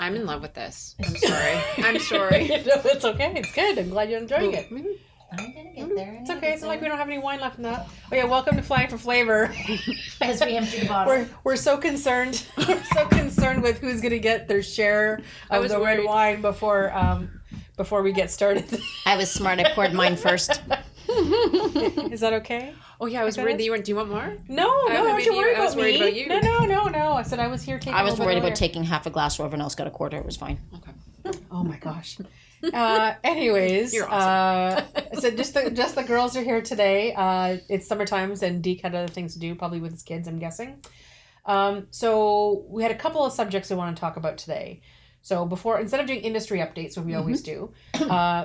I'm in love with this. I'm sorry. I'm sorry. No, it's okay. It's good. I'm glad you're enjoying it. I'm gonna get there. It's okay. It's not like we don't have any wine left in that. Oh yeah, welcome to Flying for Flavor. As we empty the bottle. We're so concerned. We're so concerned with who's gonna get their share of the red wine before we get started. I was smart. I poured mine first. Is that okay? Oh yeah, I was worried that you weren't. Do you want more? No, don't you worry about me. I was worried about you. No. I said I was here taking. I was worried about taking half a glass where everyone else got a quarter. It was fine. Okay. Oh my gosh. Anyways, You're awesome. So just the girls are here today. It's summer times and Deke had other things to do, probably with his kids, I'm guessing. So we had a couple of subjects we want to talk about today. So instead of doing industry updates, what we always do,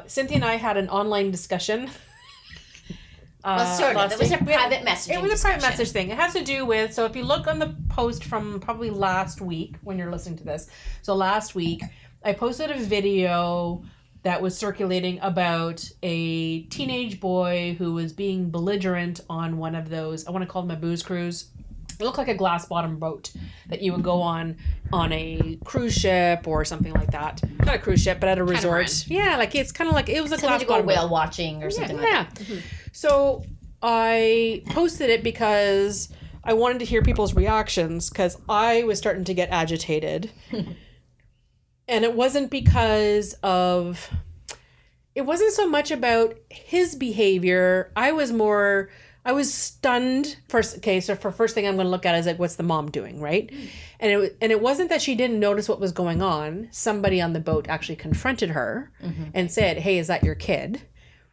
Cynthia and I had an online discussion. Well, sort of. It was a private messaging It was a private message thing. It has to do with, so if you look on the post from probably last week, when you're listening to this, so last week, I posted a video that was circulating about a teenage boy who was being belligerent on one of those, I want to call them a booze cruise. It looked like a glass bottom boat that you would go on a cruise ship or something like that. Not a cruise ship, but at a resort. Yeah, like it's kind of like, it was a glass bottom boat. Whale watching or something like that. Mm-hmm. So I posted it because I wanted to hear people's reactions because I was starting to get agitated. And it wasn't it wasn't so much about his behavior. I was stunned. First thing I'm going to look at is like, what's the mom doing, right? And it wasn't that she didn't notice what was going on. Somebody on the boat actually confronted her and said, hey, is that your kid?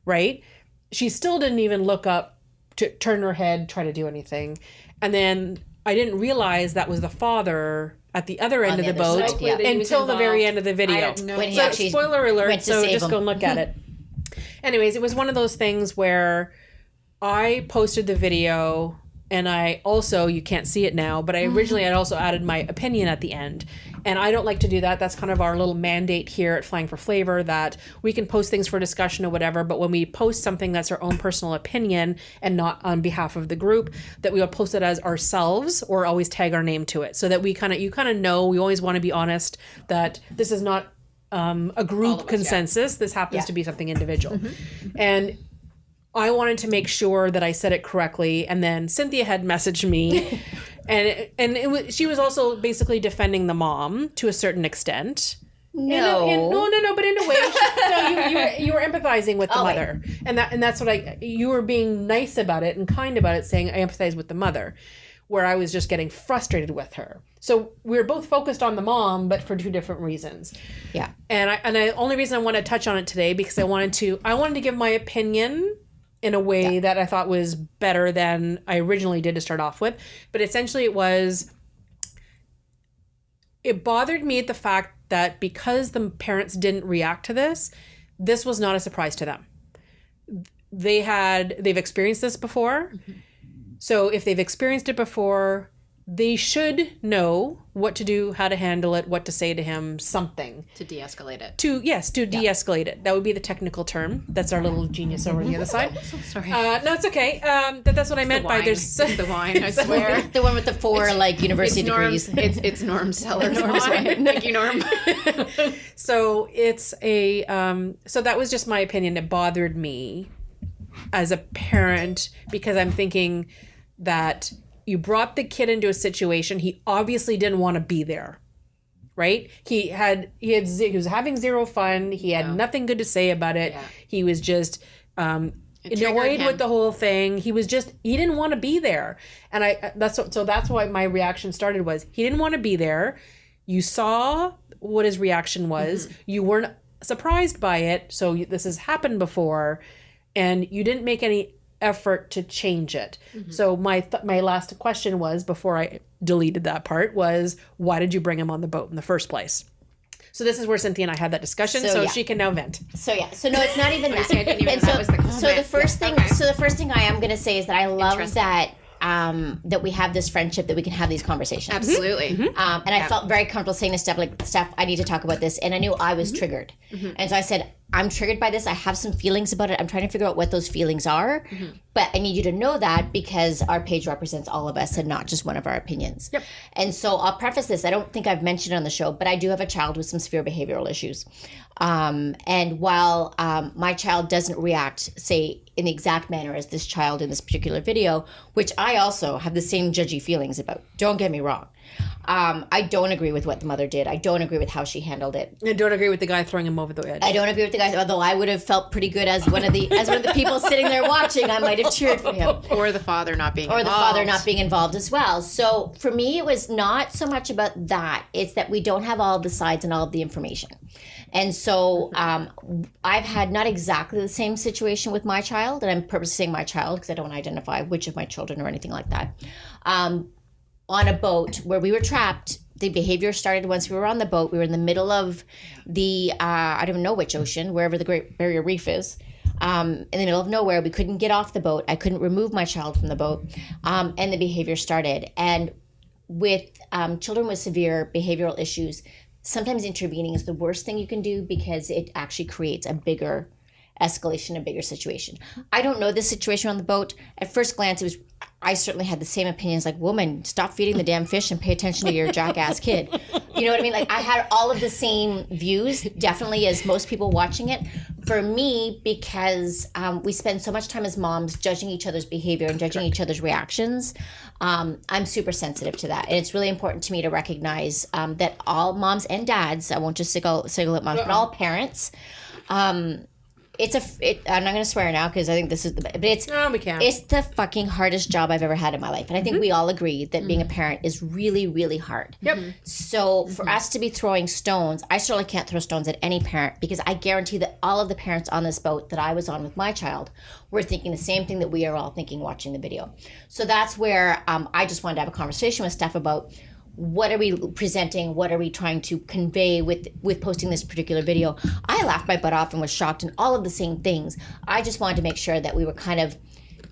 Right? She still didn't even look up to turn her head, try to do anything. And then I didn't realize that was the father at the other end of the boat until the very end of the video. So spoiler alert, so just go and look at it. Anyways, it was one of those things where I posted the video and I also, you can't see it now, but I originally had also added my opinion at the end. And I don't like to do that. That's kind of our little mandate here at Flying for Flavor, that we can post things for discussion or whatever, but when we post something that's our own personal opinion and not on behalf of the group, that we will post it as ourselves or always tag our name to it, so that you kind of know, we always want to be honest that this is not a group consensus. This happens to be something individual. And I wanted to make sure that I said it correctly, and then Cynthia had messaged me, and she was also basically defending the mom to a certain extent. No, but in a way, you were empathizing with the mother, and that's what you were being nice about it and kind about it, saying I empathize with the mother, where I was just getting frustrated with her. So we were both focused on the mom, but for two different reasons. Yeah, and the only reason I want to touch on it today because I wanted to give my opinion in a way that I thought was better than I originally did to start off with. But essentially it bothered me at the fact that because the parents didn't react to this was not a surprise to them. They've experienced this before. So if they've experienced it before, they should know what to do, how to handle it, what to say to him, something. To de-escalate it. To de-escalate it. That would be the technical term. That's our little genius over on the other side. So sorry. No, it's okay. That's what I meant by there's... It's the wine, I swear. The one with the four university degrees. It's Norm's cellar. Norm's wine. Thank you, Norm. So it's so that was just my opinion. It bothered me as a parent because I'm thinking that you brought the kid into a situation he obviously didn't want to be there, right? He was having zero fun. He had nothing good to say about it. Yeah. He was just annoyed with the whole thing. He didn't want to be there, and that's why my reaction started was he didn't want to be there. You saw what his reaction was. You weren't surprised by it. So this has happened before, and you didn't make any effort to change it. So my last question was, before I deleted that part, was why did you bring him on the boat in the first place? So this is where Cynthia and I had that discussion, so she can now vent. So no, it's not even that. The first thing I am going to say is that I love that we have this friendship, that we can have these conversations. Absolutely. And I felt very comfortable saying to Steph, I need to talk about this. And I knew I was triggered. And so I said, I'm triggered by this. I have some feelings about it. I'm trying to figure out what those feelings are. But I need you to know that because our page represents all of us and not just one of our opinions. Yep. And so I'll preface this. I don't think I've mentioned it on the show, but I do have a child with some severe behavioral issues. And while my child doesn't react, say, in the exact manner as this child in this particular video, which I also have the same judgy feelings about. Don't get me wrong. I don't agree with what the mother did. I don't agree with how she handled it. I don't agree with the guy throwing him over the edge. I don't agree with the guy, although I would have felt pretty good as one of the people sitting there watching. I might have cheered for him. Or the father not being involved. Or the father not being involved as well. So for me, it was not so much about that. It's that we don't have all of the sides and all of the information. And so I've had not exactly the same situation with my child, and I'm purposely saying my child because I don't identify which of my children or anything like that. On a boat where we were trapped, the behavior started once we were on the boat. We were in the middle of the, I don't even know which ocean, wherever the Great Barrier Reef is. In the middle of nowhere, we couldn't get off the boat. I couldn't remove my child from the boat. And the behavior started. And with children with severe behavioral issues, sometimes intervening is the worst thing you can do because it actually creates a bigger escalation, a bigger situation. I don't know this situation on the boat. At first glance, I certainly had the same opinions like, woman, stop feeding the damn fish and pay attention to your jackass kid. You know what I mean? Like I had all of the same views, definitely as most people watching it. For me, because we spend so much time as moms judging each other's behavior and judging each other's reactions, I'm super sensitive to that. And it's really important to me to recognize that all moms and dads, I won't just single out moms, but all parents, I'm not going to swear now because I think this is but it's the fucking hardest job I've ever had in my life. And I think we all agree that being a parent is really, really hard. Yep. So for us to be throwing stones, I certainly can't throw stones at any parent because I guarantee that all of the parents on this boat that I was on with my child were thinking the same thing that we are all thinking watching the video. So that's where I just wanted to have a conversation with Steph about what are we presenting? What are we trying to convey with posting this particular video? I laughed my butt off and was shocked and all of the same things. I just wanted to make sure that we were kind of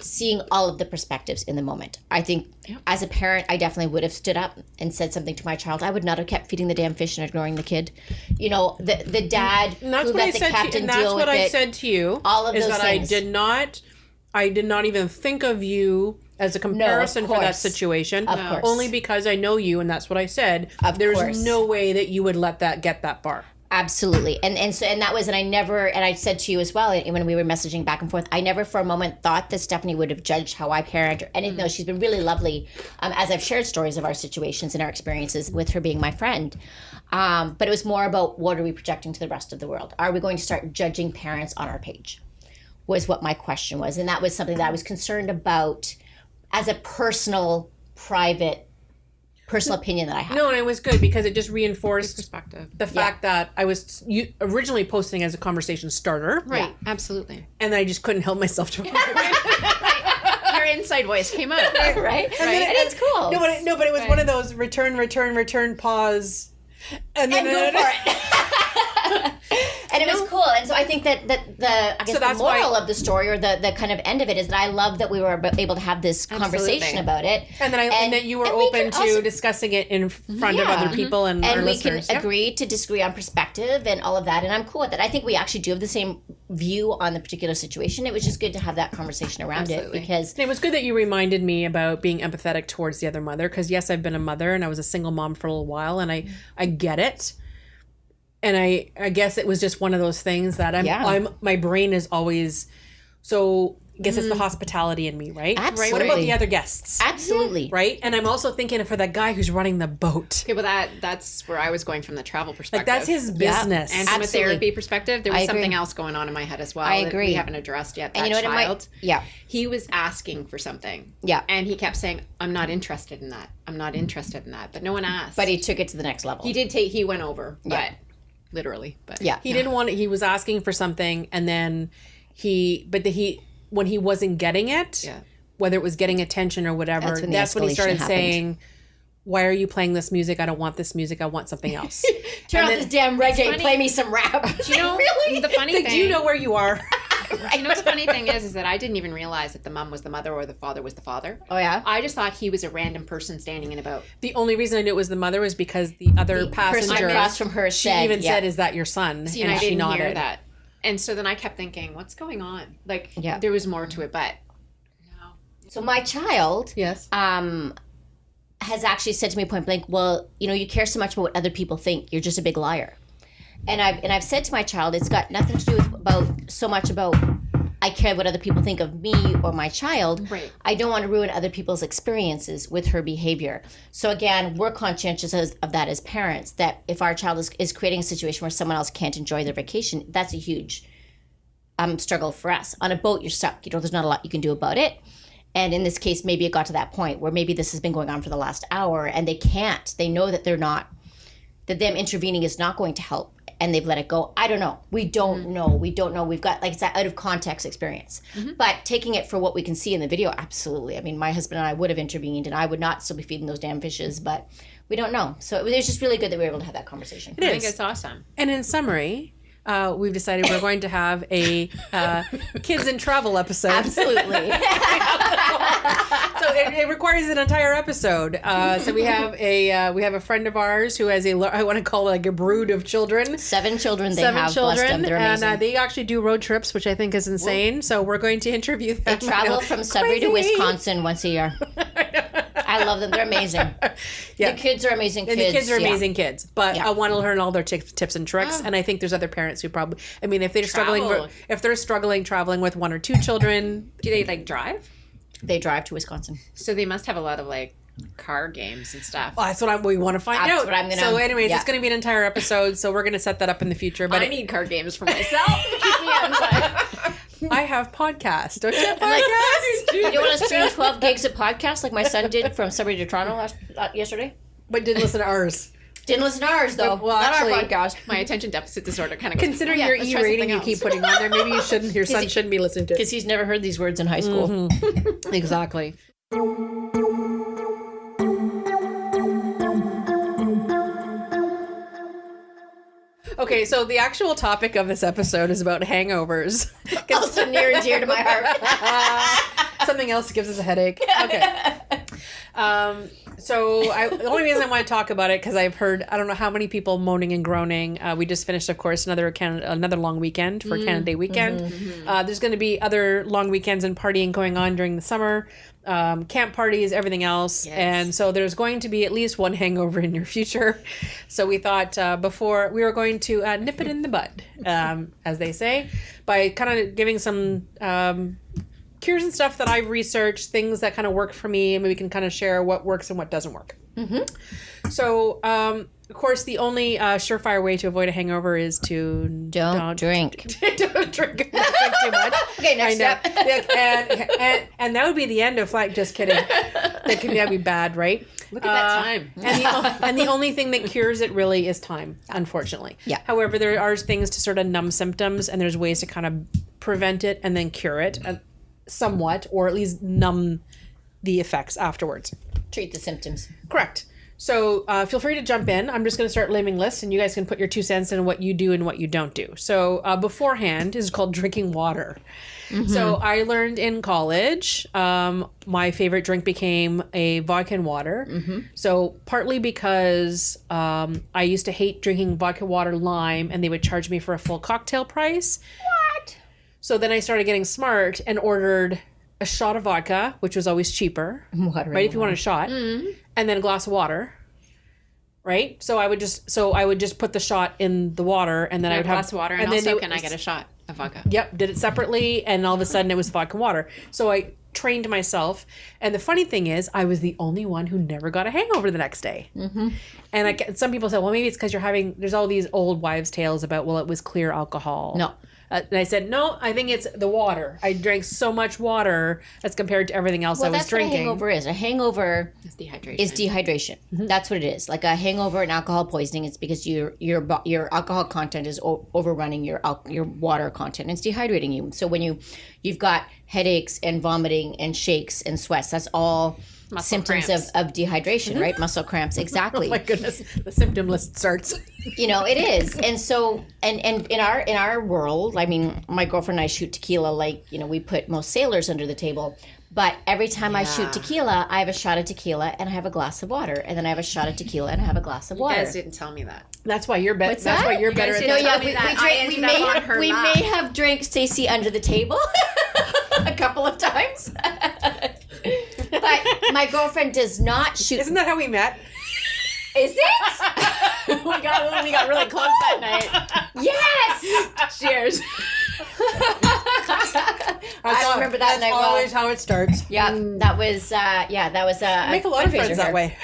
seeing all of the perspectives in the moment. I think as a parent, I definitely would have stood up and said something to my child. I would not have kept feeding the damn fish and ignoring the kid. You know, the dad who let the captain deal with it. That's what I said to you. All of is those that things. I did not even think of you as a comparison for that situation. Of course. Only because I know you, and that's what I said. Of There's course. no way that you would let that get that far. Absolutely. And I said to you as well when we were messaging back and forth, I never for a moment thought that Stephanie would have judged how I parent or anything. No, she's been really lovely as I've shared stories of our situations and our experiences with her being my friend. But it was more about what are we projecting to the rest of the world? Are we going to start judging parents on our page? Was what my question was. And that was something that I was concerned about as a personal opinion that I have. No, and it was good because it just reinforced perspective. the fact that I was originally posting as a conversation starter. Right, Yeah. absolutely. And I just couldn't help myself to Your inside voice came out. right? And it's cool. but it was one of those return, pause, and then go for it. And it was cool. And so I think that the moral of the story or the kind of end of it is that I love that we were able to have this conversation about it. And that you were open to discussing it in front of other people and our we listeners. can agree to disagree on perspective and all of that. And I'm cool with that. I think we actually do have the same view on the particular situation. It was just good to have that conversation around it because... And it was good that you reminded me about being empathetic towards the other mother because, yes, I've been a mother and I was a single mom for a little while and I get it. And I guess it was just one of those things that my brain is always, so I guess it's the hospitality in me, right? Absolutely. What about the other guests? Absolutely. Right? And I'm also thinking for the guy who's running the boat. Okay, well that's where I was going from the travel perspective. Like that's his business. And from a therapy perspective, there was I agree. something else going on in my head as well. I that agree. we haven't addressed yet. And you know what child, yeah. he was asking for something. Yeah. And he kept saying, I'm not interested in that. I'm not interested in that. But no one asked. But he took it to the next level. He went over. Yeah. But literally. But yeah. He didn't want it. He was asking for something and then when he wasn't getting it, whether it was getting attention or whatever, that's when he started saying, why are you playing this music? I don't want this music. I want something else. Turn on this damn reggae and play me some rap. You know, really? the funny thing. Do you know where you are? You know what the funny thing is that I didn't even realize that the mom was the mother or the father was the father. Oh, yeah? I just thought he was a random person standing in a boat. The only reason I knew it was the mother was because the other passenger across from her she said, said, is that your son? See, and I she didn't nodded. hear that. And so then I kept thinking, what's going on? Like, Yeah. there was more to it, but no. So my child Yes. has actually said to me point blank, well, you care so much about what other people think. You're just a big liar. And I've said to my child, it's got nothing to do with so much about I care what other people think of me or my child. Right. I don't want to ruin other people's experiences with her behavior. So again, we're conscientious of that as parents, that if our child is creating a situation where someone else can't enjoy their vacation, that's a huge struggle for us. On a boat, you're stuck. There's not a lot you can do about it. And in this case, maybe it got to that point where maybe this has been going on for the last hour and they can't. They know that that them intervening is not going to help. And they've let it go. I don't know. We don't know. We don't know. We've got, it's that out of context experience. But taking it for what we can see in the video, absolutely. I mean, my husband and I would have intervened, and I would not still be feeding those damn fishes, but we don't know. So it was just really good that we were able to have that conversation. I think it's awesome. And in summary, we've decided we're going to have a kids and travel episode. Absolutely. So it requires an entire episode. So we have a friend of ours who has I want to call it like a brood of children. 7 children they have, bless them. They're amazing. And they actually do road trips, which I think is insane. Whoa. So we're going to interview them. They travel from Sudbury to Wisconsin once a year. I love them. They're amazing. Yeah. The kids are amazing kids. And the kids are amazing kids. But Yeah. I want to learn all their tips and tricks. And I think there's other parents who probably, I mean, if they're struggling traveling with 1 or 2 children. Do they drive? They drive to Wisconsin. So they must have a lot of car games and stuff. Well, that's what we want to find out. So anyways, it's going to be an entire episode. So we're going to set that up in the future. But I need card games for myself to keep me on. I have podcasts. Don't you have podcasts? Do you want to stream 12 gigs of podcasts like my son did from Sudbury to Toronto yesterday? But didn't listen to ours. Didn't listen to ours, though. Well, not actually, our podcast. My attention deficit disorder kind of considering your E rating you keep putting on there, maybe you shouldn't. Your son shouldn't be listening to it because he's never heard these words in high school. Mm-hmm. Exactly. Okay, so the actual topic of this episode is about hangovers. Also near and dear to my heart. Something else gives us a headache. Okay. The only reason I want to talk about it, because I've heard, I don't know how many people moaning and groaning. We just finished, of course, another long weekend for Canada Day weekend. There's going to be other long weekends and partying going on during the summer. Camp parties, everything else. Yes. And so there's going to be at least one hangover in your future. So we thought before we were going to nip it in the bud, as they say, by kind of giving some cures and stuff that I've researched, things that kind of work for me, and we can kind of share what works and what doesn't work. So, of course, the only surefire way to avoid a hangover is to don't drink. Don't drink too much. Okay, next step. And that would be the end of just kidding. That'd be bad, right? Look at that time. And the only thing that cures it really is time, unfortunately. Yeah. However, there are things to sort of numb symptoms, and there's ways to kind of prevent it and then cure it somewhat, or at least numb the effects afterwards. Treat the symptoms. Correct. So feel free to jump in. I'm just going to start naming lists, and you guys can put your 2 cents in what you do and what you don't do. So beforehand is called drinking water. So I learned in college, my favorite drink became a vodka and water. So partly because I used to hate drinking vodka, water, lime, and they would charge me for a full cocktail price. What? So then I started getting smart and ordered a shot of vodka, which was always cheaper, right? If you want a shot, and then a glass of water, right? So I would just put the shot in the water, and then I would have a glass of water, and also can I get a shot of vodka? Yep, did it separately, and all of a sudden it was vodka water. So I trained myself, and the funny thing is, I was the only one who never got a hangover the next day. And some people said, well, maybe it's because there's all these old wives' tales about, well, it was clear alcohol. No. And I said, no, I think it's the water. I drank so much water as compared to everything else I was drinking. What a hangover is. A hangover is dehydration. That's what it is. Like a hangover and alcohol poisoning, it's because your alcohol content is overrunning your water content. And it's dehydrating you. So when you've got headaches and vomiting and shakes and sweats, that's all symptoms of dehydration, right? Muscle cramps, exactly. Oh my goodness, the symptom list starts. It is. And so, and in our world, I mean, my girlfriend and I shoot tequila like, we put most sailors under the table. But every time I shoot Yeah. tequila, I have a shot of tequila and I have a glass of water, and then I have a shot of tequila and I have a glass of You water. guys didn't tell me that. That's why you're better. What's That's that? why you're You better guys at didn't this. tell me that. I ended up on her we lap. may have drank Stacey under the table a couple of times. But my girlfriend does not shoot. Isn't that how we met? Is it? we got really close that night. Yes. Cheers. I remember that That's night well. always how it starts. Yeah, that was that was a Make a lot of fundraiser friends that here. way.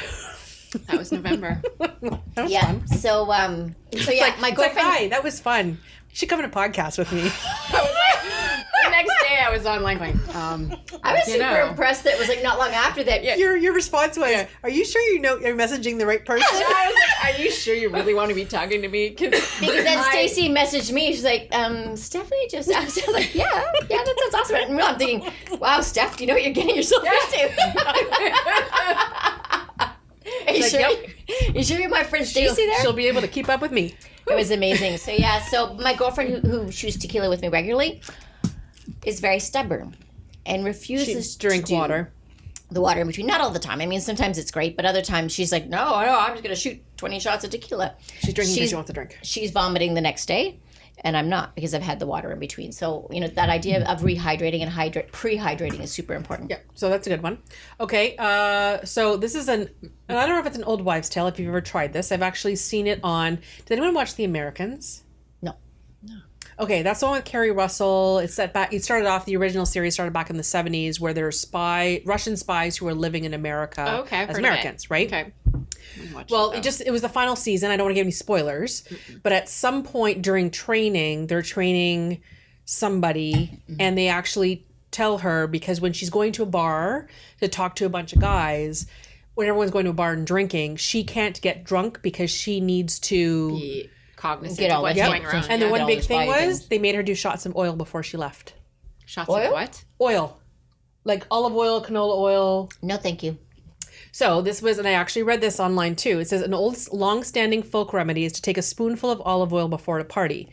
That was November. That was Yeah. fun. So yeah, my It's like, girlfriend. hi, that was fun. You should come on a podcast with me. The next day I was online going, I was you super know. impressed that it was like not long after that. Your response was, "Are you sure you're messaging the right person?" I was like, are you sure you really want to be talking to me? Because then Stacey messaged me. She's like, Stephanie just asked. I was like, yeah, that sounds awesome. And I'm thinking, wow, Steph, do you know what you're getting yourself into? Are you Like, sure? yep. You sure you're my friend Stacey there? She'll be able to keep up with me. It was amazing. So yeah, so my girlfriend who shoots tequila with me regularly is very stubborn and refuses Drink to do water. the water in between. Not all the time. I mean, sometimes it's great, but other times she's like, no, I'm just going to shoot 20 shots of tequila. She's drinking because she wants to drink. She's vomiting the next day, and I'm not because I've had the water in between. So, that idea of rehydrating and pre-hydrating is super important. Yeah, so that's a good one. Okay, so this is and I don't know if it's an old wives' tale, if you've ever tried this. I've actually seen it on, did anyone watch The Americans? No. Okay, that's the one with Carrie Russell. It's set back. It started off, the original series started back in the 70s, where there are Russian spies who are living in America Okay, I've as heard of Americans, it. right? Okay. Well, it was the final season. I don't want to give any spoilers, but at some point during training, they're training somebody, and they actually tell her, because when she's going to a bar to talk to a bunch of guys, when everyone's going to a bar and drinking, she can't get drunk because she needs to Be cognizant Get of all what's the going around. And the Get one all big this thing vibing. was they made her do shots of oil before she left. Shots Oil? of what? Oil. Like olive oil, canola oil. No, thank you. So this was, and I actually read this online too. It says an old, long-standing folk remedy is to take a spoonful of olive oil before a party.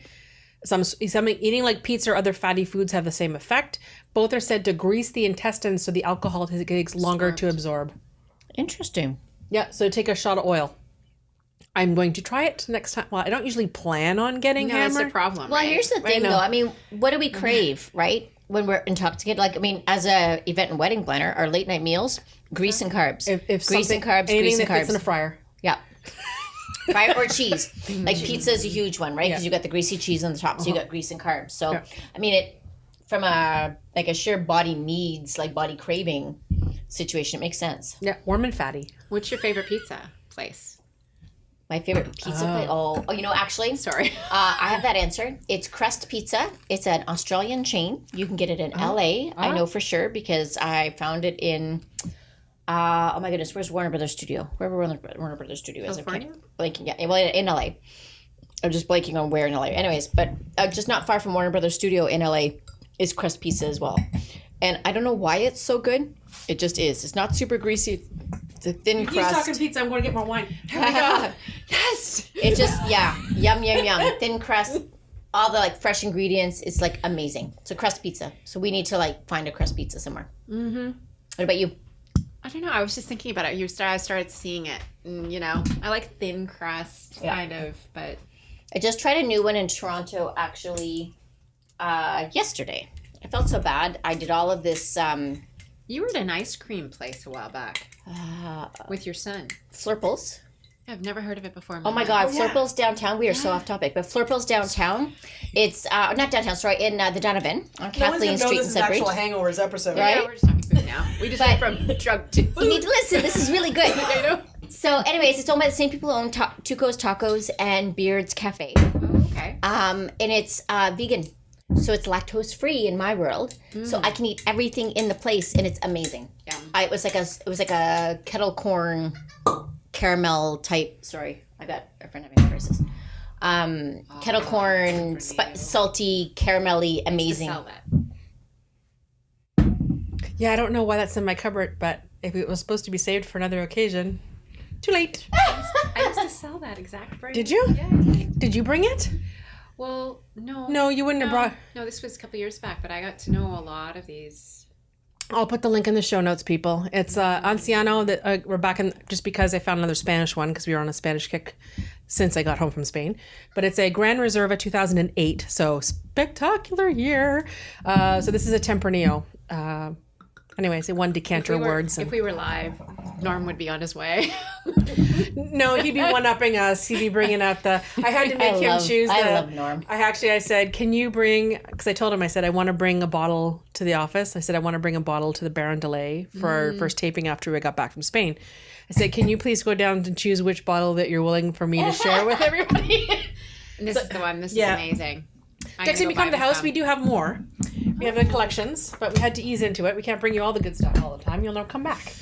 Some eating like pizza or other fatty foods have the same effect. Both are said to grease the intestines so the alcohol takes longer to absorb. Interesting. Yeah, so take a shot of oil. I'm going to try it next time. Well, I don't usually plan on getting No, that's hammered. the problem. Well, right? here's the thing, know. though. I mean, what do we crave, right? When we're intoxicated, like, I mean, as a event and wedding planner, our late night meals, grease and carbs. If grease something- and carbs, anything grease that and fits in a carbs. fryer. Yeah. Fire or cheese. Like pizza is a huge one, right? Because you got the greasy cheese on the top, so you got grease and carbs. So, Yeah. I mean, it from a sheer body needs, like body craving situation, it makes sense. Yeah, warm and fatty. What's your favorite pizza place? My favorite pizza place. Oh, actually, Sorry. I have that answer. It's Crust Pizza. It's an Australian chain. You can get it in LA. I know for sure because I found it in. Oh my goodness, where's Warner Brothers Studio? Wherever Warner Brothers Studio is. California? I'm blanking. Yeah, well, in LA. I'm just blanking on where in LA. Anyways, but just not far from Warner Brothers Studio in LA is Crust Pizza as well. And I don't know why it's so good. It just is. It's not super greasy. It's a thin He's crust. talking pizza. I'm going to get more wine. Yes. It just, yum, yum, yum. Thin crust, all the like fresh ingredients. It's like amazing. It's a crust pizza. So we need to like find a crust pizza somewhere. Mm-hmm. What about you? I don't know. I was just thinking about it. I started seeing it. And, I like thin crust, kind of, but I just tried a new one in Toronto actually yesterday. I felt so bad. I did all of this you were at an ice cream place a while back with your son. Flurples. I've never heard of it before. in Oh my life. God, Flurples downtown. We are so off topic, but Flurples downtown. It's not downtown. Sorry, in the Donovan on Kathleen Street in Sudbury. Hangovers episode, Right? Yeah, we're just talking food now. We just But- went from drug to food. You need to listen. This is really good. I know. So, anyways, it's owned by the same people who own Tuco's Tacos and Beard's Cafe. Okay. And it's vegan, so it's lactose free in my world. So I can eat everything in the place, and it's amazing. Yum. It was like a kettle corn caramel type. Sorry, I got a friend having crisis. Kettle corn, salty, caramelly, amazing. Sell that. Yeah, I don't know why that's in my cupboard, but if it was supposed to be saved for another occasion, too late. I used to sell that exact brand. Did you? Yeah. I did. Did you bring it? Well, no. No, you wouldn't have brought. No, this was a couple years back, but I got to know a lot of these I'll put the link in the show notes, people. It's Anciano. That we're back in just because I found another Spanish one because we were on a Spanish kick since I got home from Spain. But it's a Gran Reserva 2008, so spectacular year. So this is a Tempranillo. Anyways, it won decanter awards. If we were live, Norm would be on his way. No, he'd be one-upping us. He'd be bringing out the... I had to make him choose the... I love Norm. I said, can you bring... Because I told him, I said, I want to bring a bottle to the office. I said, I want to bring a bottle to the Baron de Lay for our first taping after we got back from Spain. I said, can you please go down and choose which bottle that you're willing for me to share with everybody? And this is the one. This is amazing. Next time you come to the house, we do have more. We have the collections, but we had to ease into it. We can't bring you all the good stuff all the time. You'll never come back.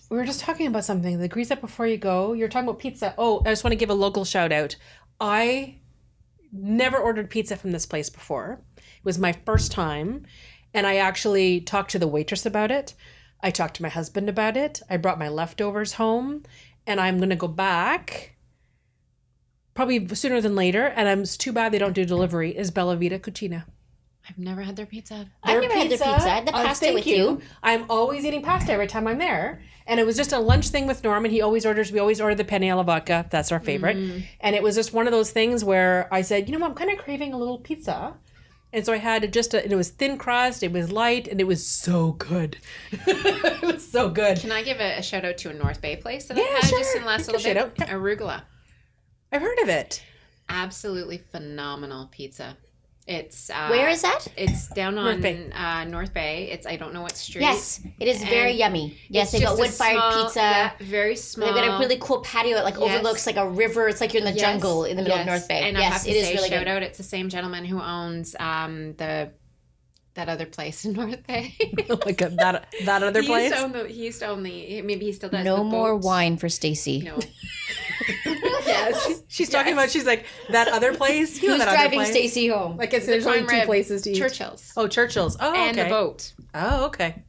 We were just talking about something. The grease up before you go. You're talking about pizza. Oh, I just want to give a local shout out. I never ordered pizza from this place before. It was my first time. And I actually talked to the waitress about it. I talked to my husband about it. I brought my leftovers home. And I'm going to go back probably sooner than later, and it's too bad they don't do delivery, is Bella Vita Cucina. I've never had their pizza. I've never had their pizza. I had the pasta with you. I'm always eating pasta every time I'm there. And it was just a lunch thing with Norm, and we always order the penne alla vodka. That's our favorite. And it was just one of those things where I said, I'm kind of craving a little pizza. And so I had it was thin crust, it was light, and it was so good. It was so good. Can I give a shout out to a North Bay place that I had just in the last little bit? Yeah. Arugula. I've heard of it. Absolutely phenomenal pizza. It's where is that? It's down North on Bay. North Bay. It's I don't know what street. Yes, it is very yummy. Yes, they got wood-fired pizza. Yeah, very small. They've got a really cool patio. It overlooks like a river. It's like you're in the jungle in the middle of North Bay. And I have to say, really shout out. It's the same gentleman who owns that other place in North Bay. Like that other place? He used to own maybe he still does. No more wine for Stacy. No. Yes. She's talking about, she's like, that other place? Who's driving Stacy home? Like, there's only two places to eat. Churchill's. Oh, Churchill's. Oh, okay. And the boat. Oh, okay.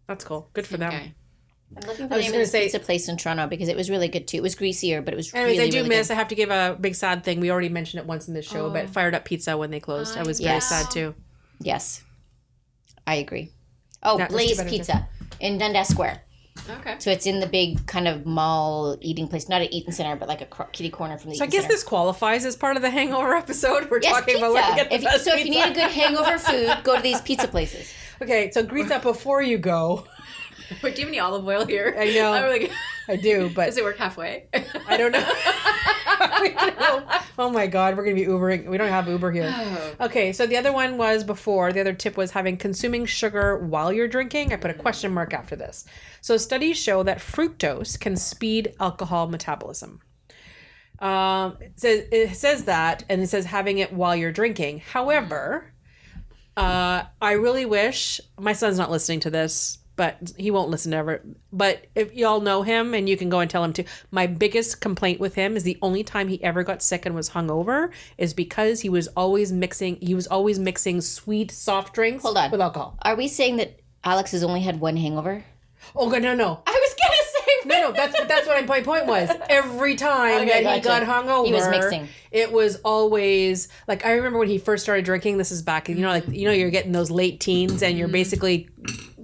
That's cool. Good for them. I'm looking for the name of this pizza place in Toronto because it was really good too. It was greasier, but it was anyways, really, I do really miss, good. I have to give a big sad thing. We already mentioned it once in this show, but Fired Up Pizza when they closed. I was very sad too. Yes. I agree. Oh, That was Blaze too bad Pizza in Dundas Square. Okay. So it's in the big kind of mall eating place, not an eating center, but like a kitty corner from the eating I guess center. this qualifies as part of the Hangover episode. We're Yes, talking pizza. about where to get the best So if pizza. you need a good hangover food, go to these pizza places. Okay, so grease up before you go. Wait, do you have any olive oil here? I know. Like, I do, but does it work halfway? I don't know. Oh my God, we're going to be Ubering. We don't have Uber here. Okay, so the other one was before. The other tip was consuming sugar while you're drinking. I put a question mark after this. So studies show that fructose can speed alcohol metabolism. It says that, and it says having it while you're drinking. However, I really wish, my son's not listening to this, but he won't listen to ever. But if y'all know him, and you can go and tell him too, my biggest complaint with him is the only time he ever got sick and was hungover is because he was always mixing sweet soft drinks with alcohol. Are we saying that Alex has only had one hangover? Oh God, no. I was gonna say No, that's what my point was. Every time that he got hungover, he was mixing. It was always like, I remember when he first started drinking. This is back, you're getting those late teens, and you're basically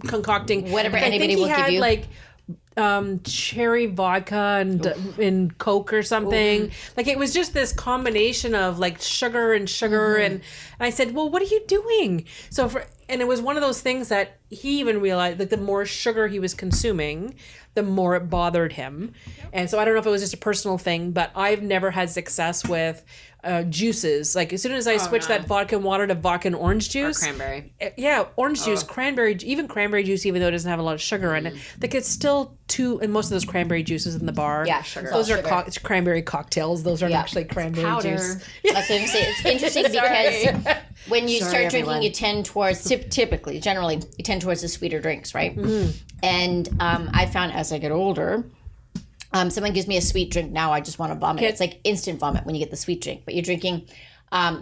concocting whatever anybody will give you. Like cherry vodka and Coke or something. Like it was just this combination of like sugar and I said, well, what are you doing? And it was one of those things that he even realized, like the more sugar he was consuming, the more it bothered him. And so I don't know if it was just a personal thing, but I've never had success with juices. Like as soon as I switched that vodka and water to vodka and orange juice. Or cranberry. Yeah, orange juice, cranberry, even cranberry juice, even though it doesn't have a lot of sugar in it. Like it's still and most of those cranberry juices in the bar. Yeah, sugar. Those are cranberry cocktails. Those aren't actually cranberry Powder. juice. That's what I'm saying. It's interesting because when you start drinking, you tend towards, generally, you tend towards the sweeter drinks, right? And I found as I get older, someone gives me a sweet drink now, I just want to vomit. It's like instant vomit when you get the sweet drink. But you're drinking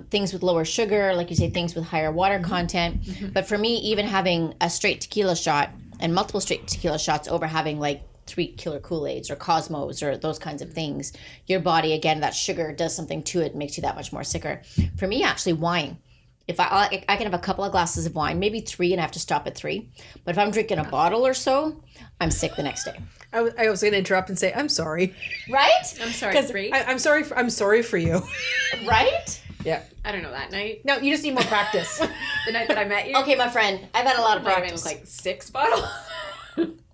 things with lower sugar, like you say, things with higher water content. But for me, even having a straight tequila shot and multiple straight tequila shots over having like 3 killer Kool-Aids or Cosmos or those kinds of things, your body, again, that sugar does something to it, makes you that much more sicker. For me, actually, wine if I can have a couple of glasses of wine, maybe 3, and I have to stop at 3. But if I'm drinking a bottle or so, I'm sick the next day. I was going to interrupt and say, I'm sorry. Right? I'm sorry, 'Cause 3. I'm sorry for you. Right? Yeah. I don't know that night. No, you just need more practice. The night that I met you. Okay, my friend, I've had a lot of I practice. like 6 bottles.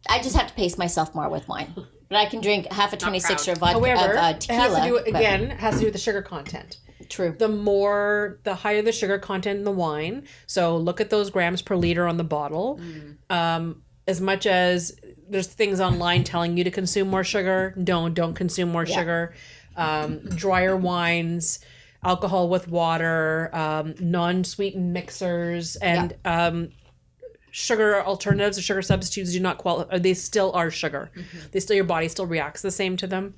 I just have to pace myself more with wine. But I can drink half a 26 or vodka However, of tequila. it has to do, but- it has to do with the sugar content. True. The higher the sugar content in the wine. So look at those grams per liter on the bottle. As much as there's things online telling you to consume more sugar, don't consume more sugar. Drier wines, alcohol with water, non-sweetened mixers, and sugar alternatives or sugar substitutes do not qualify. They still are sugar. Your body still reacts the same to them.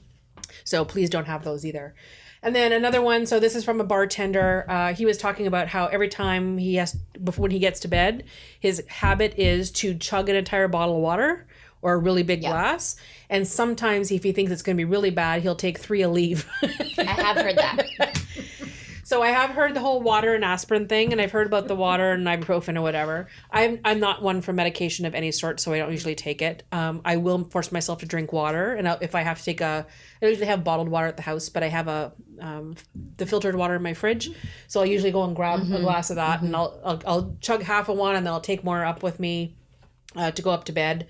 So please don't have those either. And then another one, so this is from a bartender. He was talking about how every time when he gets to bed, his habit is to chug an entire bottle of water or a really big glass. And sometimes if he thinks it's going to be really bad, he'll take 3 Aleve. I have heard that. So I have heard the whole water and aspirin thing, and I've heard about the water and ibuprofen or whatever. I'm not one for medication of any sort, so I don't usually take it. I will force myself to drink water, and if I have to take I usually have bottled water at the house, but I have the filtered water in my fridge, so I'll usually go and grab a glass of that, and I'll chug half of one, and then I'll take more up with me to go up to bed.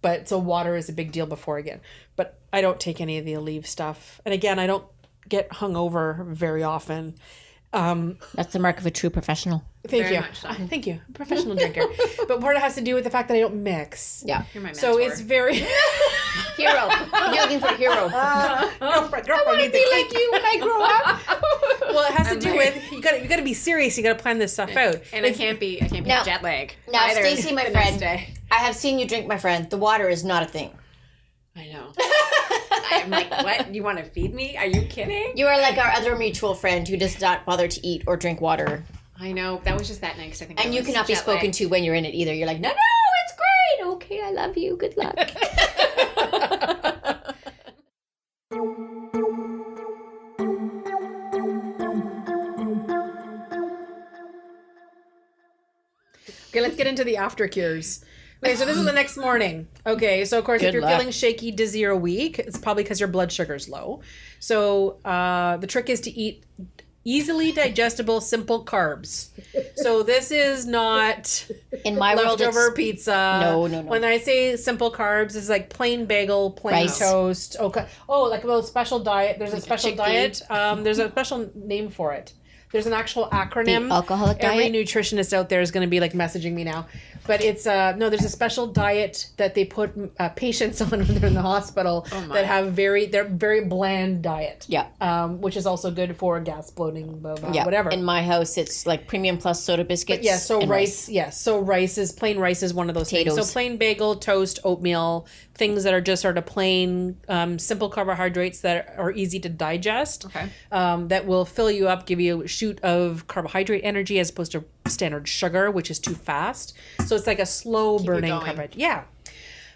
But so water is a big deal before I get. But I don't take any of the Aleve stuff, and again, I don't get hungover very often. That's the mark of a true professional. Thank Very you. much so. Thank you. Professional drinker. But part of it has to do with the fact that I don't mix. Yeah. You're my mentor. So it's very Hero. You're looking for a hero. girlfriend, I want to be like you when I grow up. well, it has to do with you got to be serious. You got to plan this stuff out. And I can't be Now- jet lag. Now, either Stacey, my the next friend, day. I have seen you drink, my friend. The water is not a thing. I know. I'm like, what? You want to feed me? Are you kidding? You are like our other mutual friend who does not bother to eat or drink water. I know. That was just that night. 'Cause I think And I you was cannot be jet spoken lagged. to when you're in it either. You're like, no, it's great. Okay, I love you. Good luck. Okay, let's get into the after cures. Okay, so this is the next morning. Okay, so of course, if Good you're luck. feeling shaky, dizzy, or weak, it's probably because your blood sugar is low. So the trick is to eat easily digestible, simple carbs. So this is not In my world, leftover it's pizza. No. When I say simple carbs, it's like plain bagel, plain Rice. toast. Okay. Oh, like a special diet. There's a special chickpea. diet. There's a special name for it. There's an actual acronym. The alcoholic Every diet? nutritionist out there is going to be like messaging me now. But it's no, there's a special diet that they put patients on when they're in the hospital that have they're very bland diet. Yeah. Which is also good for gas, bloating, blah, blah, Yeah. whatever. In my house, it's like premium plus soda biscuits. Yeah, so and rice. Yes, so plain rice is one of those things. Potatoes. So plain bagel, toast, oatmeal, things that are just sort of plain, simple carbohydrates that are easy to digest. Okay. That will fill you up, give you a shoot of carbohydrate energy as opposed to standard sugar, which is too fast. So it's like a slow burning going. carbohydrate. Yeah.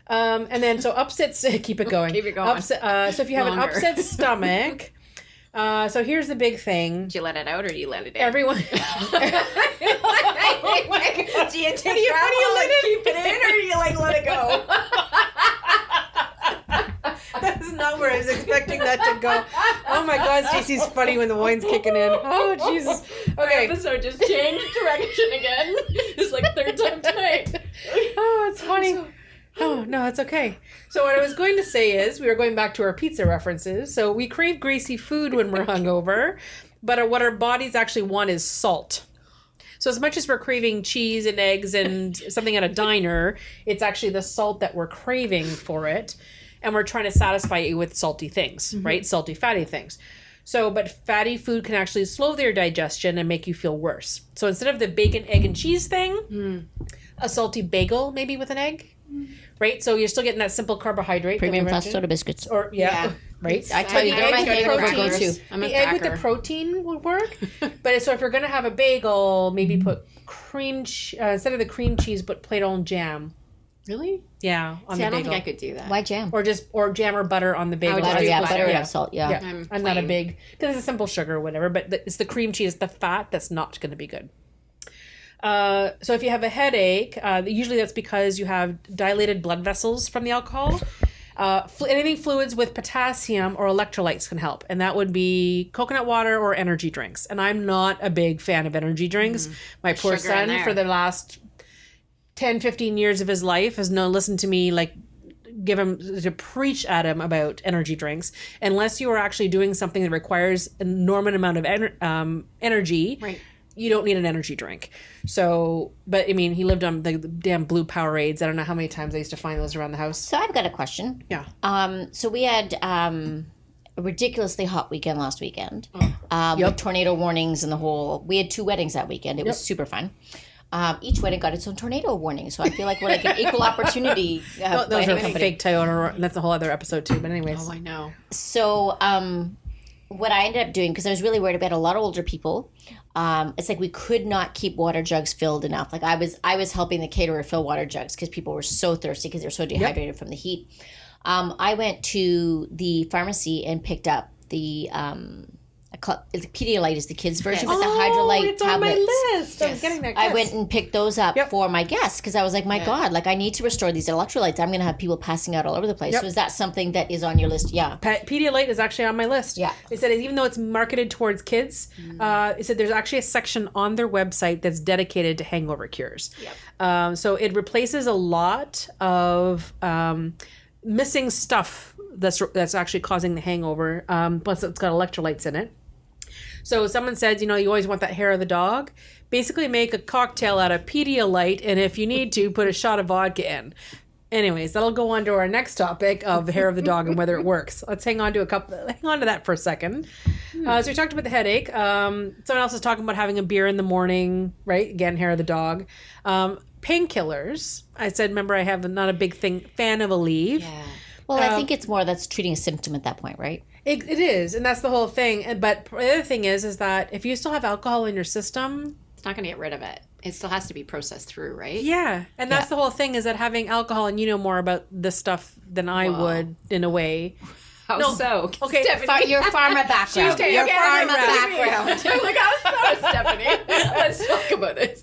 And then so upsets. Keep it going. Keep it going. So if you have an Longer. upset stomach. So here's the big thing. Do you let it out or do you let it in? Everyone. Do you take that and keep it in or do you like let it go? That's not where I was expecting that to go. Oh my God, Stacey's funny when the wine's kicking in. Oh Jesus. Okay. Episode just changed direction again. It's like third time tonight. Oh, it's funny. Oh no, it's okay. So what I was going to say is we were going back to our pizza references. So we crave greasy food when we're hungover, but what our bodies actually want is salt. So as much as we're craving cheese and eggs and something at a diner, it's actually the salt that we're craving for it. And we're trying to satisfy you with salty things, right? Salty, fatty things. So, but fatty food can actually slow their digestion and make you feel worse. So instead of the bacon, egg, and cheese thing, a salty bagel maybe with an egg, right? So you're still getting that simple carbohydrate. that we Premium plus mentioned. soda biscuits. Or, Yeah. right? I tell you, The they're my egg with favorite protein. go-to. I'm a The egg with the cracker. protein would work. But so if you're going to have a bagel, maybe put instead of the cream cheese, put plain old jam. Really? Yeah, on See, the I don't bagel. think I could do that. Why jam? Or jam or butter on the bagel. would just Butter, do yeah, butter, butter would yeah. have salt, yeah. Yeah, I'm not a plain. big because it's a simple sugar or whatever. But it's the cream cheese, the fat that's not going to be good. So if you have a headache, usually that's because you have dilated blood vessels from the alcohol. Anything fluids with potassium or electrolytes can help. And that would be coconut water or energy drinks. And I'm not a big fan of energy drinks. My poor son, for the last 10, 15 years of his life, has listened to me like give him to preach at him about energy drinks. Unless you are actually doing something that requires an enormous amount of energy. Right. You don't need an energy drink. So, but I mean, he lived on the damn blue Powerades. I don't know how many times I used to find those around the house. So I've got a question. Yeah. So we had a ridiculously hot weekend last weekend. With tornado warnings and the whole. We had 2 weddings that weekend. It was super fun. Each wedding got its own tornado warning, so I feel like we're like an equal opportunity. Those are fake Toyota. That's a whole other episode too. But anyways. Oh, I know. So what I ended up doing, because I was really worried about a lot of older people, it's like we could not keep water jugs filled enough. Like I was helping the caterer fill water jugs because people were so thirsty because they were so dehydrated from the heat. I went to the pharmacy and picked up the Pedialyte is the kids' version with the hydrolyte it's tablets. on my list. I was getting that. I went and picked those up for my guests because I was like, my God, like I need to restore these electrolytes. I'm going to have people passing out all over the place. So is that something that is on your list? Yeah. Pedialyte is actually on my list. Yeah. They said even though it's marketed towards kids, it said there's actually a section on their website that's dedicated to hangover cures. Yep. So it replaces a lot of missing stuff that's actually causing the hangover. Plus it's got electrolytes in it. So someone said, you always want that hair of the dog. Basically make a cocktail out of Pedialyte, and if you need to, put a shot of vodka in. Anyways, that'll go on to our next topic of the hair of the dog and whether it works. Let's hang on to that for a second. So we talked about the headache. Someone else is talking about having a beer in the morning, right? Again, hair of the dog. Painkillers. I said, remember, I have not a big fan of Aleve. Yeah. Well, I think it's more that's treating a symptom at that point, right? It is, and that's the whole thing. But the other thing is that if you still have alcohol in your system, it's not going to get rid of it. It still has to be processed through, right? Yeah, and that's the whole thing is that having alcohol, and you know more about this stuff than I would in a way. How so? Okay, your pharma background. Your pharma background. I'm like, how so, Stephanie? Let's talk about this.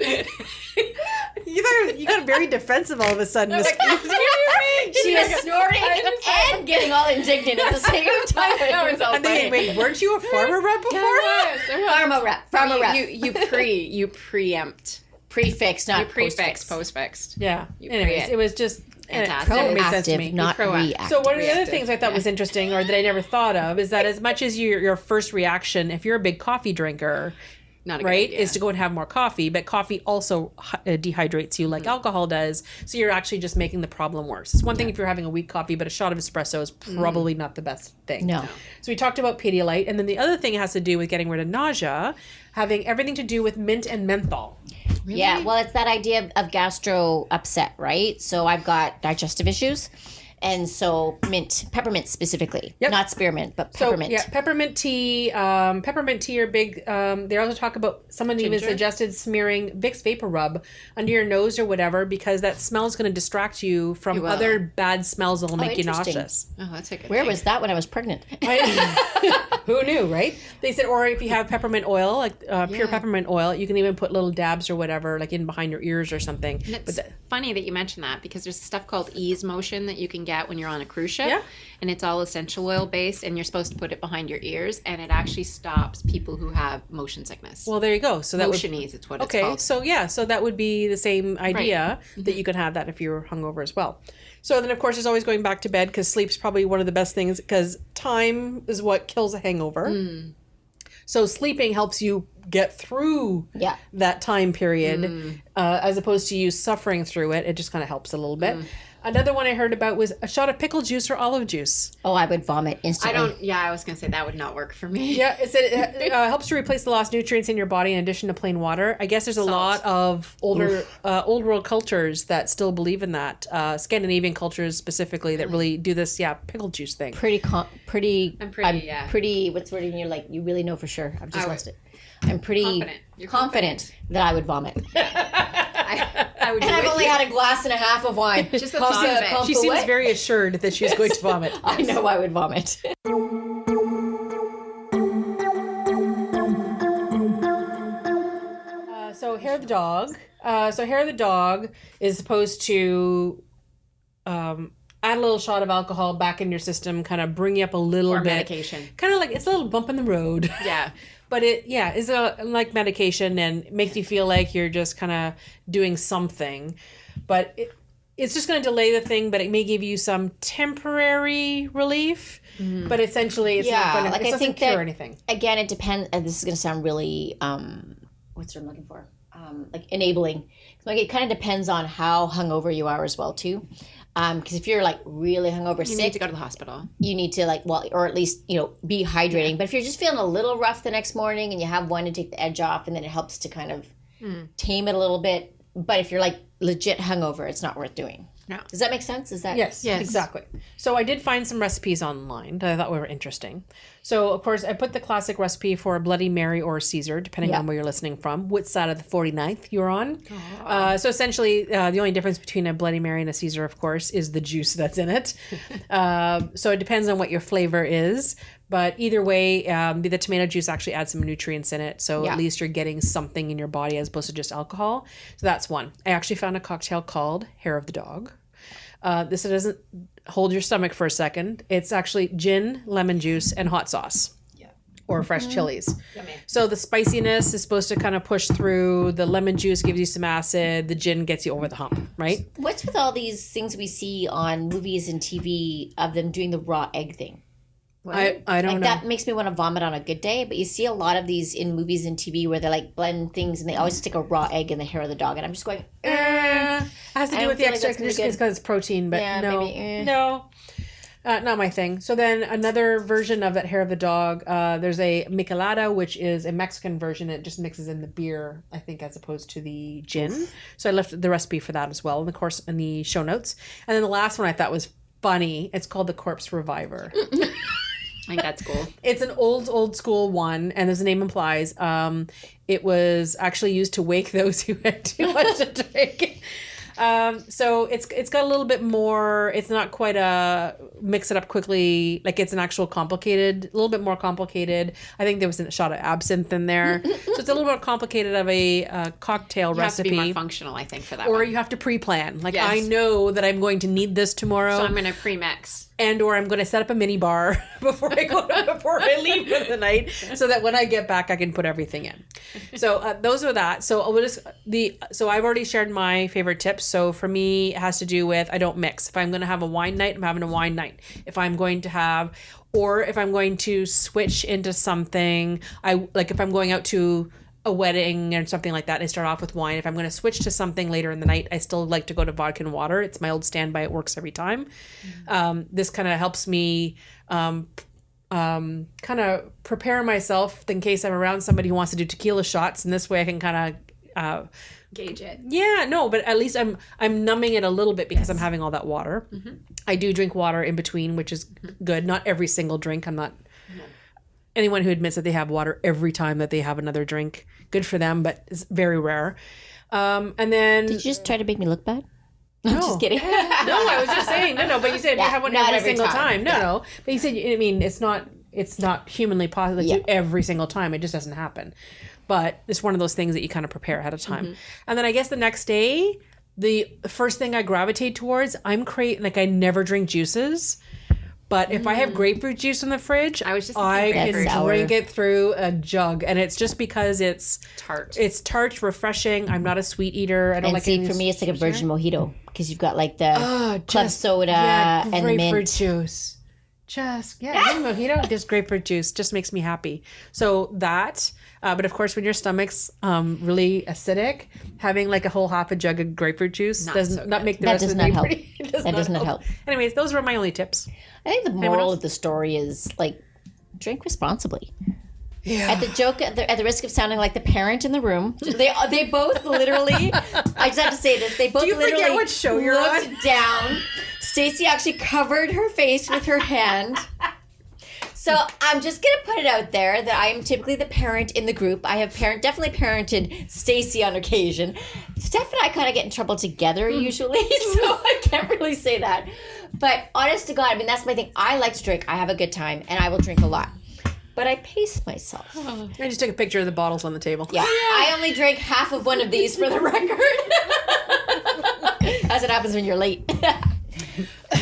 You got very defensive all of a sudden. Like, she was snorting and getting all indignant at the same time. I'm thinking, wait, weren't you a pharma rep before? Pharma rep. You preempt. Prefix, not Postfixed. Yeah. Anyways, it was just proactive, not reactive. So one of the other things I thought was interesting, or that I never thought of, is that as much as your first reaction, if you're a big coffee drinker, is to go and have more coffee, but coffee also dehydrates you like alcohol does, so you're actually just making the problem worse. It's one thing if you're having a weak coffee, but a shot of espresso is probably not the best thing. No. So we talked about Pedialyte, and then the other thing has to do with getting rid of nausea, having everything to do with mint and menthol. Really? Yeah, well, it's that idea of gastro upset, right? So I've got digestive issues. And so peppermint specifically, not spearmint, but peppermint. So, peppermint tea. Peppermint tea are big. They also talk about, someone even suggested smearing Vicks Vapor Rub under your nose or whatever, because that smell is going to distract you from other bad smells that will make you nauseous. Oh, that's a good Where was that when I was pregnant? Who knew, right? They said, or if you have peppermint oil, like pure peppermint oil, you can even put little dabs or whatever, like in behind your ears or something. And it's funny that you mentioned that, because there's stuff called ease motion that you can get when you're on a cruise ship, and it's all essential oil based, and you're supposed to put it behind your ears, and it actually stops people who have motion sickness. Well, there you go. So that motion ease, it's what it's called. So that would be the same idea that you could have that if you're hungover as well. So then, of course, there's always going back to bed, because sleep's probably one of the best things, because time is what kills a hangover. So sleeping helps you get through that time period, as opposed to you suffering through it. It just kind of helps a little bit. Another one I heard about was a shot of pickle juice or olive juice. Oh, I would vomit instantly. I was going to say that would not work for me. Yeah, it helps to replace the lost nutrients in your body in addition to plain water. I guess there's a lot of old world cultures that still believe in that. Scandinavian cultures specifically that really do this, pickle juice thing. Pretty, what's the word in here? Like, you really know for sure. I've just lost it. I'm pretty confident that I would vomit. I would. And I've only had a glass and a half of wine. Just the thought of it. She seems very assured that she's going to vomit. I know I would vomit. So hair of the dog. So hair of the dog is supposed to add a little shot of alcohol back in your system, kind of bring you up a little Or bit. medication. Kind of like, it's a little bump in the road. Yeah. But it, is like medication and makes you feel like you're just kind of doing something. But it's just going to delay the thing, but it may give you some temporary relief. But essentially, it's not going to, it doesn't cure anything. Again, it depends, and this is going to sound really, what's the word I'm looking for? Like enabling. Like it kind of depends on how hungover you are as well, too. Because if you're like really hungover, You sick, need to go to the hospital. you need to like, well, or at least, be hydrating. But if you're just feeling a little rough the next morning and you have one to take the edge off, and then it helps to kind of tame it a little bit. But if you're like legit hungover, it's not worth doing. No. Does that make sense? Is that Yes, exactly. So I did find some recipes online that I thought were interesting. So, of course, I put the classic recipe for a Bloody Mary or Caesar, depending on where you're listening from, which side of the 49th you're on. So essentially, the only difference between a Bloody Mary and a Caesar, of course, is the juice that's in it. So it depends on what your flavor is. But either way, the tomato juice actually adds some nutrients in it. So at least you're getting something in your body as opposed to just alcohol. So that's one. I actually found a cocktail called Hair of the Dog. This doesn't hold your stomach for a second. It's actually gin, lemon juice, and hot sauce. Or fresh chilies. Yummy. So the spiciness is supposed to kind of push through. The lemon juice gives you some acid. The gin gets you over the hump, right? What's with all these things we see on movies and TV of them doing the raw egg thing? I don't know. That makes me want to vomit on a good day, but you see a lot of these in movies and TV where they like blend things and they always stick a raw egg in the hair of the dog, and I'm just going, It has to I do don't with the feel like extra, that's gonna be just because it's protein, but Yeah, no, maybe, no. Not my thing. So then another version of that hair of the dog, there's a michelada, which is a Mexican version. It just mixes in the beer, I think, as opposed to the gin. So I left the recipe for that as well, and of course in the show notes. And then the last one I thought was funny. It's called the Corpse Reviver. I think that's cool. It's an old school one, and as the name implies, it was actually used to wake those who had too much to drink. So it's got a little bit more. It's not quite a mix it up quickly. Like it's an actual a little bit more complicated. I think there was a shot of absinthe in there, so it's a little more complicated of a cocktail You recipe. have to be more functional, I think, for that or one. you have to pre-plan. Like Yes. I know that I'm going to need this tomorrow. So I'm going to pre-mix. And or I'm going to set up a mini bar before I leave for the night, so that when I get back I can put everything in. So those are that. So I've already shared my favorite tips. So for me, it has to do with I don't mix. If I'm going to have a wine night, I'm having a wine night. If I'm going to switch into something, if I'm going out to a wedding or something like that, I start off with wine. If I'm going to switch to something later in the night, I still like to go to vodka and water. It's my old standby. It works every time. This kind of helps me kind of prepare myself in case I'm around somebody who wants to do tequila shots, and this way I can kind of Gauge it. yeah, no, but at least I'm numbing it a little bit because I'm having all that water. Mm-hmm. I do drink water in between, which is good. Not every single drink. I'm not anyone who admits that they have water every time that they have another drink. Good for them, but it's very rare. And then Did you just try to make me look bad? no, I'm just kidding. no, I was just saying no. But you said you have one not every every single time. time. No. But you said I mean it's not humanly possible to do every single time. It just doesn't happen. But it's one of those things that you kind of prepare ahead of time. Mm-hmm. And then I guess the next day, the first thing I gravitate towards, I never drink juices. But if I have grapefruit juice in the fridge, I can drink it through a jug. And it's just because it's tart. It's tart, refreshing. I'm not a sweet eater. I don't like for me, it's like a virgin mojito because you've got like the club soda and the grapefruit mint. juice. Mojito, just grapefruit juice just makes me happy. So that, but of course, when your stomach's really acidic, having like a whole half a jug of grapefruit juice does not make the rest of the day pretty. That does not help. Anyways, those were my only tips. I think the moral of the story is like drink responsibly. Yeah. At the risk of sounding like the parent in the room, they both literally. I just have to say this. They both literally forget what show you're looked down. Stacy actually covered her face with her hand. So I'm just gonna put it out there that I am typically the parent in the group. I have definitely parented Stacy on occasion. Steph and I kind of get in trouble together usually, so I can't really say that. But honest to God, I mean that's my thing. I like to drink. I have a good time, and I will drink a lot. but I paced myself. I just took a picture of the bottles on the table. Yeah, I only drank half of one of these for the record. As it happens when you're late.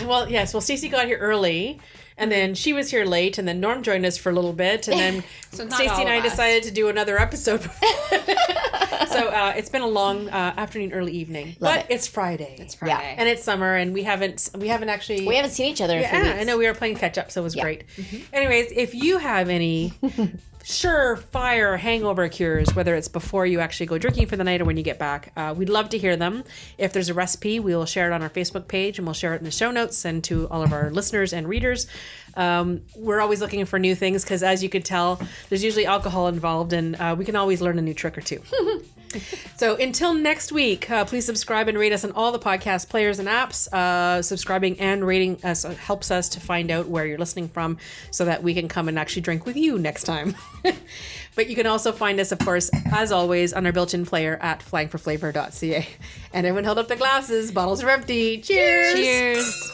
Well, yes. Well, Stacey got here early, and then she was here late, and then Norm joined us for a little bit, and then So Stacey and I decided to do another episode. So it's been a long afternoon, early evening, but it's Friday. It's Friday. Yeah. And it's summer, and we haven't actually. We haven't seen each other in a few Yeah, weeks. I know we were playing catch up, so it was great. Anyways, if you have any surefire hangover cures, whether it's before you actually go drinking for the night or when you get back, we'd love to hear them. If there's a recipe, we will share it on our Facebook page, and we'll share it in the show notes and to all of our listeners and readers. We're always looking for new things because, as you could tell, there's usually alcohol involved, and we can always learn a new trick or two. So until next week, please subscribe and rate us on all the podcast players and apps. Subscribing and rating us helps us to find out where you're listening from so that we can come and actually drink with you next time. But you can also find us, of course, as always, on our built-in player at flyingforflavor.ca. And everyone held up their glasses. Bottles are empty. Cheers! Cheers.